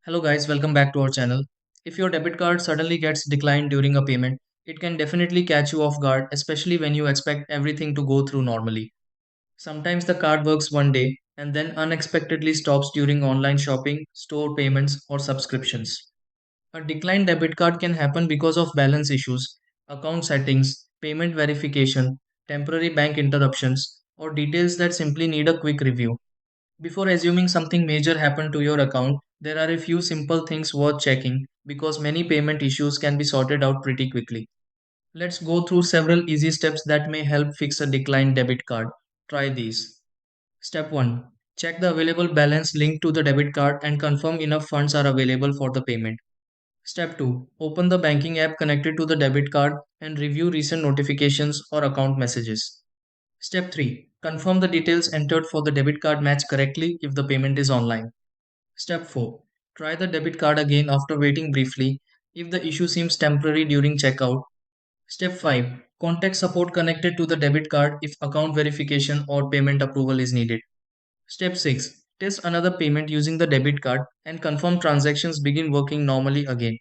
Hello guys, welcome back to our channel. If your debit card suddenly gets declined during a payment, it can definitely catch you off guard, especially when you expect everything to go through normally. Sometimes the card works one day and then unexpectedly stops during online shopping, store payments, or subscriptions. A declined debit card can happen because of balance issues, account settings, payment verification, temporary bank interruptions, or details that simply need a quick review. Before assuming something major happened to your account, there are a few simple things worth checking because many payment issues can be sorted out pretty quickly. Let's go through several easy steps that may help fix a declined debit card. Try these. Step 1. Check the available balance linked to the debit card and confirm enough funds are available for the payment. Step 2. Open the banking app connected to the debit card and review recent notifications or account messages. Step 3. Confirm the details entered for the debit card match correctly if the payment is online. Step 4. Try the debit card again after waiting briefly if the issue seems temporary during checkout. Step 5. Contact support connected to the debit card if account verification or payment approval is needed. Step 6. Test another payment using the debit card and confirm transactions begin working normally again.